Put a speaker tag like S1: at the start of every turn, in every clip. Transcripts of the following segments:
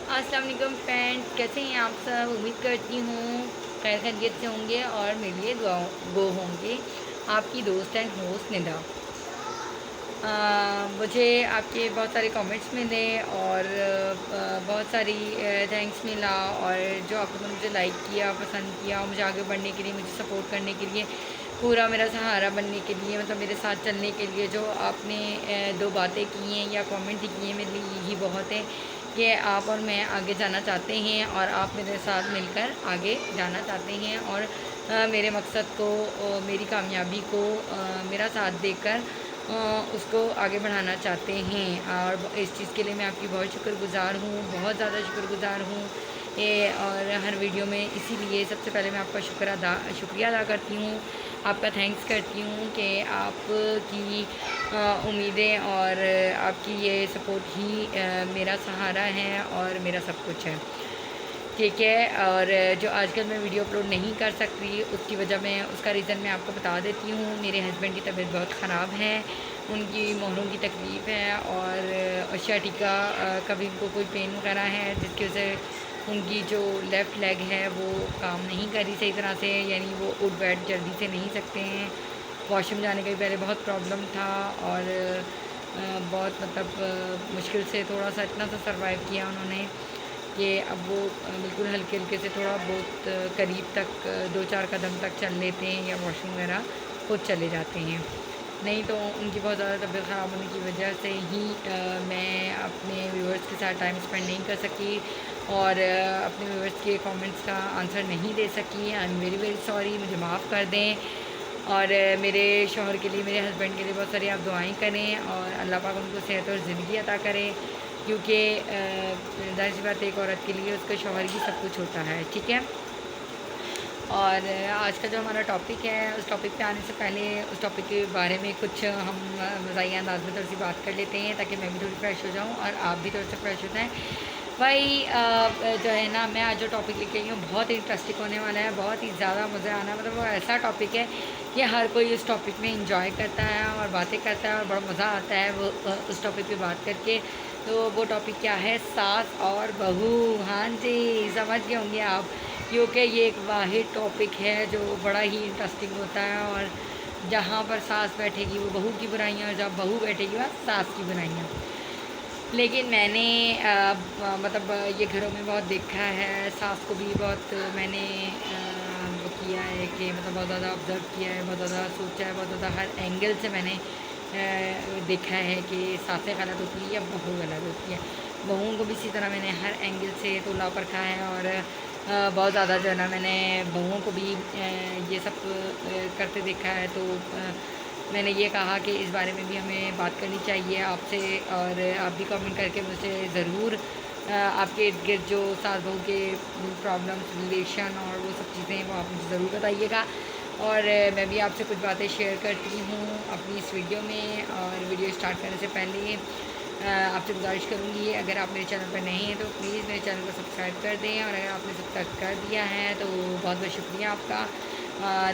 S1: अस्सलाम वालेकुम फ्रेंड्स, कैसे हैं आप सब। उम्मीद करती हूँ खैर खैरियत से होंगे और मेरे लिए दुआ गो होंगे। आपकी दोस्त एंड होस्ट निदा। मुझे आपके बहुत सारे कमेंट्स मिले और बहुत सारी थैंक्स मिला, और जो आपने मुझे लाइक किया, पसंद किया, मुझे आगे बढ़ने के लिए, मुझे सपोर्ट करने के लिए, पूरा मेरा सहारा बनने के लिए, मतलब मेरे साथ चलने के लिए जो आपने दो बातें की हैं या कमेंट किए हैं, मेरे लिए यही बहुत है कि आप और मैं आगे जाना चाहते हैं और आप मेरे साथ मिलकर आगे जाना चाहते हैं, और मेरे मकसद को, मेरी कामयाबी को मेरा साथ देकर उसको आगे बढ़ाना चाहते हैं। और इस चीज़ के लिए मैं आपकी बहुत शुक्रगुज़ार हूँ, बहुत ज़्यादा शुक्रगुज़ार हूँ। और हर वीडियो में इसीलिए सबसे पहले मैं आपका शुक्रिया अदा करती हूँ, आपका थैंक्स करती हूँ कि आपकी उम्मीदें और आपकी ये सपोर्ट ही मेरा सहारा है और मेरा सब कुछ है। ठीक है। और जो आजकल मैं वीडियो अपलोड नहीं कर सकती, उसकी वजह मैं उसका रीज़न मैं आपको बता देती हूँ। मेरे हस्बैंड की तबीयत बहुत ख़राब है, उनकी मोहरों की तकलीफ़ है और शाटिका का भी उनको कोई पेन वगैरह है, जिसकी वजह से उनकी जो लेफ़्ट लेग है वो काम नहीं कर रही सही तरह से, यानी वो उठ बैठ जल्दी से नहीं सकते हैं। वॉशरूम जाने का भी पहले बहुत प्रॉब्लम था और बहुत मतलब मुश्किल से थोड़ा सा इतना सा सर्वाइव किया उन्होंने कि अब वो बिल्कुल हल्के हल्के से थोड़ा बहुत करीब तक 2-4 कदम तक चल लेते हैं या वॉशरूम वगैरह खुद चले जाते हैं। नहीं तो उनकी बहुत ज़्यादा तबीयत ख़राब होने की वजह से ही मैं अपने व्यूअर्स के साथ टाइम स्पेंड नहीं कर सकी और अपने व्यूअर्स के कमेंट्स का आंसर नहीं दे सकी। I am very very sorry, मुझे माफ़ कर दें। और मेरे शौहर के लिए, मेरे हस्बैंड के लिए बहुत सारी आप दुआएं करें और अल्लाह पाक उनको सेहत और ज़िंदगी अता करे, क्योंकि ज़ाहिर सी बात है एक औरत के लिए उसका शौहर ही सब कुछ होता है। ठीक है। और आज का जो हमारा टॉपिक है, उस टॉपिक पे आने से पहले उस टॉपिक के बारे में कुछ हम मज़ाहिया अंदाज में थोड़ी सी बात कर लेते हैं, ताकि मैं भी थोड़ी फ्रेश हो जाऊँ और आप भी थोड़े से फ्रेश हो जाएँ। भाई जो है ना, मैं आज जो टॉपिक लेके आई हूँ बहुत इंटरेस्टिंग होने वाला है, बहुत ही ज़्यादा मज़ा आना है। मतलब वो ऐसा टॉपिक है कि हर कोई उस टॉपिक में इंजॉय करता है और बातें करता है और बड़ा मज़ा आता है वो उस टॉपिक पे बात करके। तो वो टॉपिक क्या है? सास और बहू। हाँ जी, समझ गए होंगे आप, क्योंकि ये एक वाहिद टॉपिक है जो बड़ा ही इंटरेस्टिंग होता है। और जहाँ पर सास बैठेगी वो बहू की बुराइयाँ, और जब बहू बैठेगी वहाँ सास की बुराइयाँ। लेकिन मैंने मतलब ये घरों में बहुत देखा है, सास को भी बहुत मैंने वो किया है कि मतलब बहुत ज़्यादा ऑब्ज़र्व किया है, बहुत ज़्यादा सोचा है, बहुत ज़्यादा हर एंगल से मैंने देखा है कि सासें गलत होती है या बहू गलत होती है। बहुओं को भी इसी तरह मैंने हर एंगल से तोला परखा है और बहुत ज़्यादा जो है ना, मैंने बहुओं को भी ये सब करते देखा है। तो मैंने ये कहा कि इस बारे में भी हमें बात करनी चाहिए आपसे, और आप भी कमेंट करके मुझे ज़रूर आपके इर्द गिर्द जो सास बहू के प्रॉब्लम्स, रिलेशन और वो सब चीज़ें वो आप मुझे ज़रूर बताइएगा। और मैं भी आपसे कुछ बातें शेयर करती हूँ अपनी इस वीडियो में। और वीडियो स्टार्ट करने से पहले आपसे गुजारिश करूँगी, अगर आप मेरे चैनल पर नए हैं तो प्लीज़ मेरे चैनल को सब्सक्राइब कर दें, और अगर आपने सब्सक्राइब कर दिया है तो बहुत बहुत शुक्रिया आपका।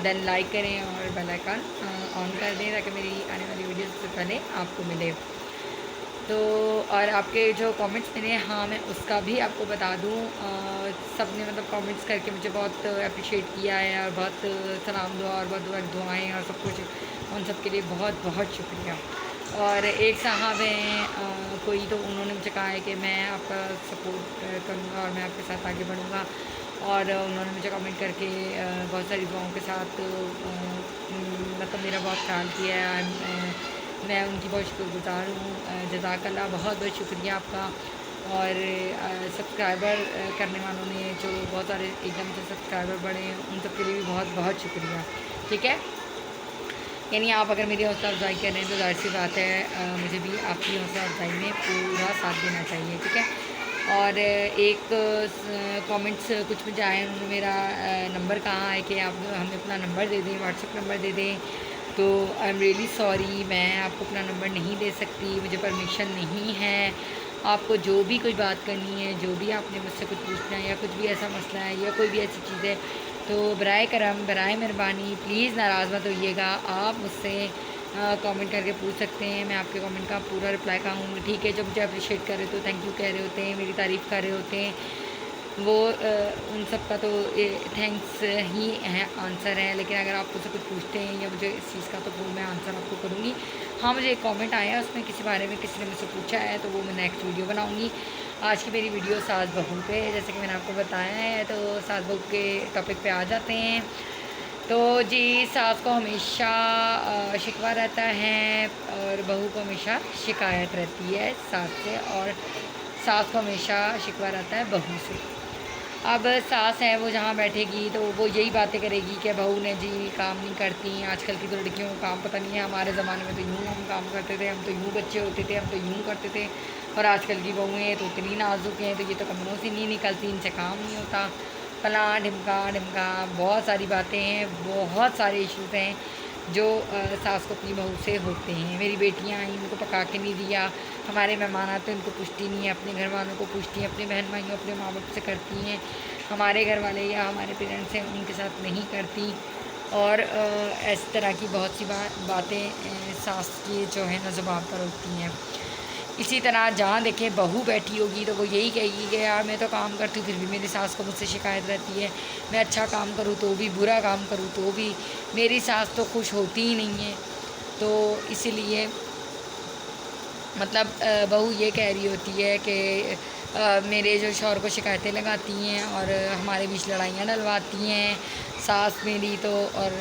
S1: देन लाइक करें और बेल आइकन ऑन कर दें, ताकि मेरी आने वाली वीडियो सबसे पहले आपको मिले। तो और आपके जो कमेंट्स मिले, हाँ मैं उसका भी आपको बता दूँ, सब ने मतलब कमेंट्स करके मुझे बहुत अप्रिशिएट किया है और बहुत सलाम दुआ और बहुत दुआएँ और सब कुछ, उन सब के लिए बहुत बहुत शुक्रिया। और एक साहब हैं कोई, तो उन्होंने मुझे कहा है कि मैं आपका सपोर्ट करूँगा और मैं आपके साथ आगे बढ़ूँगा, और उन्होंने मुझे कमेंट करके बहुत सारी दुआओं के साथ मतलब मेरा बहुत ख्याल किया है। मैं उनकी बहुत शुक्रगुज़ार हूँ। जज़ाकल्लाह, बहुत बहुत शुक्रिया आपका। और सब्सक्राइबर करने वालों ने जो बहुत सारे एकदम से सब्सक्राइबर बढ़े, उन सब के लिए भी बहुत बहुत शुक्रिया। ठीक है। यानी आप अगर मेरी हौसला अफजाई कर रहे हैं तो ज़ाहिर सी बात है मुझे भी आपकी हौसला अफजाई में पूरा साथ देना चाहिए। ठीक है। और एक कमेंट्स कुछ मुझे आए, उन्होंने मेरा नंबर कहा है कि आप हमें अपना नंबर दे दें, व्हाट्सएप नंबर दे दें। तो आई एम रियली सॉरी, मैं आपको अपना नंबर नहीं दे सकती, मुझे परमिशन नहीं है। आपको जो भी कोई बात करनी है, जो भी आपने मुझसे कुछ पूछना है, या कुछ भी ऐसा मसला है या कोई भी ऐसी चीज़ है, तो बराए करम, बराए मेहरबानी प्लीज़ नाराज़ मत होइएगा। आप मुझसे कमेंट करके पूछ सकते हैं। मैं आपके कमेंट का पूरा रिप्लाई करूँगी। ठीक है, जो मुझे अप्रिशिएट कर रहे होते थैंक यू कह रहे होते हैं, मेरी तारीफ़ कर रहे होते हैं, वो उन सब का तो थैंक्स ही है, आंसर है। लेकिन अगर आप मुझसे कुछ पूछते हैं या मुझे इस चीज़ का, तो वो मैं आंसर आपको करूँगी। हाँ, मुझे एक कमेंट आया, उसमें किसी बारे में किसी ने मुझसे पूछा है, तो वो मैं नेक्स्ट वीडियो बनाऊँगी। आज की मेरी वीडियो सास बहू पे है, जैसे कि मैंने आपको बताया है। तो सास बहू के टॉपिक पे आ जाते हैं। तो जी, सास को हमेशा शिकवा रहता है और बहू को हमेशा शिकायत रहती है सास से, और सास को हमेशा शिकवा रहता है बहू से। अब सास है वो जहाँ बैठेगी तो वो यही बातें करेगी कि बहू ने जी काम नहीं करती। आजकल की तो लड़कियों को काम पता नहीं है, हमारे ज़माने में तो यूँ हम काम करते थे, हम तो यूँ बच्चे होते थे, हम तो यूँ करते थे, और आजकल की बहुएँ तो इतनी नाजुक हैं, तो ये तो कमरों से नहीं निकलती, इनसे काम नहीं होता, फला ढिमका ढिमका। बहुत सारी बातें हैं, बहुत सारे इश्यूज़ हैं जो सास को अपनी बहू से होते हैं। मेरी बेटियाँ आई, उनको पका के नहीं दिया, हमारे मेहमान आते हैं उनको पूछती नहीं है, अपने घर वालों को पूछती हैं, अपने बहन भाइयों अपने माँ बाप से करती हैं, हमारे घर वाले या हमारे पेरेंट्स हैं उनके साथ नहीं करती। और इस तरह की बहुत सी बातें सास की जो है ना ज़ुबान पर होती हैं। इसी तरह जहाँ देखें बहू बैठी होगी तो वो यही कहेगी कि यार मैं तो काम करती हूँ फिर भी मेरी सास को मुझसे शिकायत रहती है, मैं अच्छा काम करूँ तो भी, बुरा काम करूँ तो भी, मेरी सास तो खुश होती ही नहीं है। तो इसीलिए मतलब बहू ये कह रही होती है कि मेरे जो शौहर को शिकायतें लगाती हैं और हमारे बीच लड़ाइयाँ डलवाती हैं सास मेरी तो, और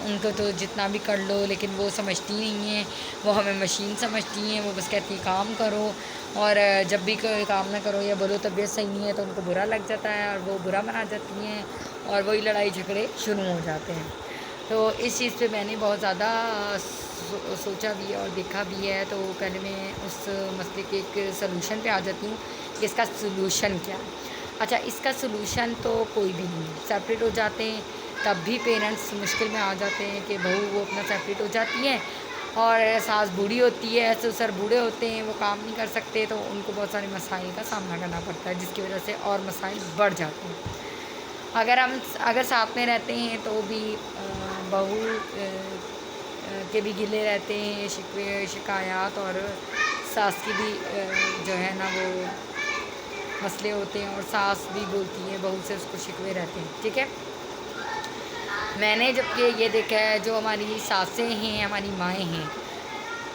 S1: उनको तो जितना भी कर लो, लेकिन वो समझती नहीं हैं, वो हमें मशीन समझती हैं, वो बस कहती हैं काम करो, और जब भी कोई काम ना करो या बोलो तबीयत सही नहीं है तो उनको बुरा लग जाता है और वो बुरा मना जाती हैं, और वही लड़ाई झगड़े शुरू हो जाते हैं। तो इस चीज़ पे मैंने बहुत ज़्यादा सोचा भी है और देखा भी है। तो पहले मैं उस मसले के एक सलूशन पे आ जाती हूँ कि इसका सलूशन क्या है। अच्छा, इसका सलूशन तो कोई भी नहीं है। सेपरेट हो जाते हैं तब भी पेरेंट्स मुश्किल में आ जाते हैं कि बहू वो अपना सेपरेट हो जाती है, और सास बूढ़ी होती है, ससुर बूढ़े होते हैं, वो काम नहीं कर सकते, तो उनको बहुत सारे मसाइल का सामना करना पड़ता है, जिसकी वजह से और मसाइल बढ़ जाते हैं। अगर साथ में रहते हैं तो भी बहू के भी गिले रहते हैं, शिकवे शिकायत, और सास की भी जो है ना वो मसले होते हैं, और सास भी बोलती है बहू से, उसको शिकवे रहते हैं। ठीक है, मैंने जबकि ये देखा है जो हमारी सासें हैं, हमारी माएँ हैं,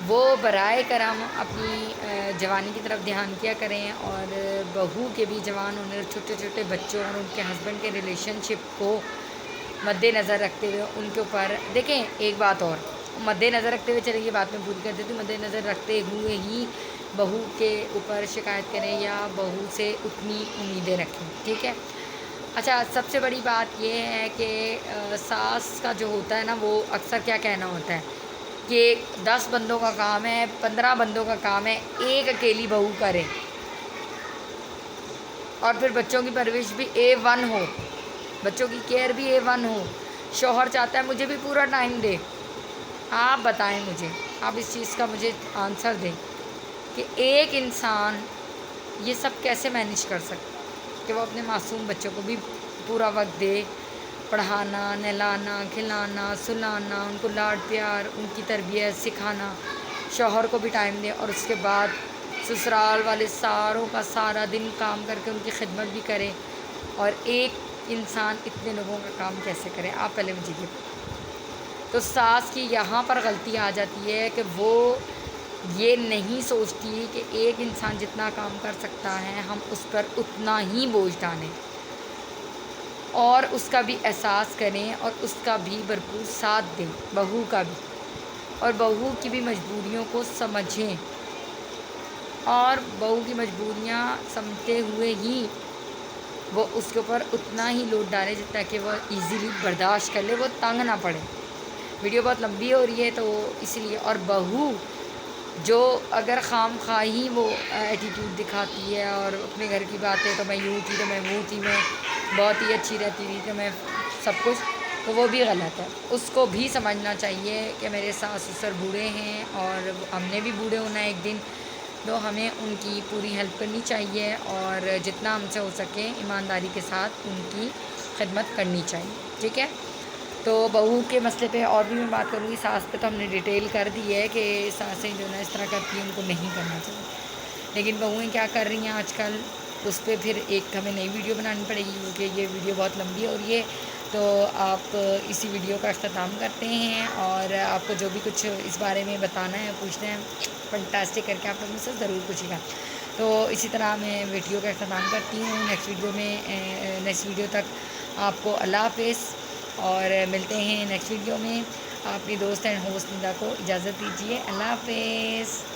S1: वो बराए करम अपनी जवानी की तरफ ध्यान किया करें, और बहू के भी जवान होने, छोटे छोटे बच्चों और उनके हस्बैंड के रिलेशनशिप को मद्देनज़र रखते हुए उनके ऊपर देखें। एक बात और मद्देनज़र रखते हुए, चलिए ये बात मैं पूरी कर देती हूँ, मद्देनज़र रखते हुए ही बहू के ऊपर शिकायत करें या बहू से उतनी उम्मीदें रखें। ठीक है। अच्छा, सबसे बड़ी बात ये है कि सास का जो होता है ना, वो अक्सर क्या कहना होता है कि 10 बंदों का काम है, 15 बंदों का काम है, एक अकेली बहू करे, और फिर बच्चों की परवरिश भी A1 हो, बच्चों की केयर भी A1 हो। शौहर चाहता है मुझे भी पूरा टाइम दे। आप बताएं मुझे, आप इस चीज़ का मुझे आंसर दें कि एक इंसान ये सब कैसे मैनेज कर सकता है कि वो अपने मासूम बच्चों को भी पूरा वक्त दे, पढ़ाना, नहलाना, खिलाना, सुलाना, उनको लाड प्यार, उनकी तरबियत सिखाना, शौहर को भी टाइम दे, और उसके बाद ससुराल वाले सारों का सारा दिन काम करके उनकी खिदमत भी करे। और एक इंसान इतने लोगों का काम कैसे करे, आप पहले मुझे ये। तो सास की यहाँ पर गलती आ जाती है कि वो ये नहीं सोचती कि एक इंसान जितना काम कर सकता है हम उस पर उतना ही बोझ डालें, और उसका भी एहसास करें और उसका भी भरपूर साथ दें, बहू का भी, और बहू की भी मजबूरियों को समझें, और बहू की मजबूरियाँ समझते हुए ही वो उसके ऊपर उतना ही लोड डालें जितना कि वो इजीली बर्दाश्त कर ले, वो तंग ना पड़े। वीडियो बहुत लंबी हो रही है तो इसलिए। और बहू जो अगर खाम खा ही वो एटीट्यूड दिखाती है और अपने घर की बातें, तो मैं यूँ थी, तो मैं वो थी, मैं बहुत ही अच्छी रहती थी, तो मैं सब कुछ, तो वो भी गलत है। उसको भी समझना चाहिए कि मेरे सास ससुर बूढ़े हैं और हमने भी बूढ़े होना है एक दिन, तो हमें उनकी पूरी हेल्प करनी चाहिए, और जितना हमसे हो सके ईमानदारी के साथ उनकी खिदमत करनी चाहिए। ठीक है। तो बहू के मसले पे और भी मैं बात करूँगी। सास पे तो हमने डिटेल कर दी है कि सासें जो ना इस तरह करती हैं, उनको नहीं करना चाहिए। लेकिन बहुएँ क्या कर रही हैं आजकल, उस पे फिर एक हमें नई वीडियो बनानी पड़ेगी, क्योंकि ये वीडियो बहुत लंबी हो रही है। तो आप इसी वीडियो का अख्ताम करते हैं, और आपको जो भी कुछ इस बारे में बताना है, पूछना है, फंटास्टिक करके आप लोग मुझसे ज़रूर पूछिएगा। तो इसी तरह मैं वीडियो का अख्ताम करती हूँ। नेक्स्ट वीडियो तक आपको अल्लाह हाफ़िज़, और मिलते हैं नेक्स्ट वीडियो में। अपनी दोस्त एंड होस्ट निदा को इजाज़त दीजिए। अल्लाह हाफ़िज़।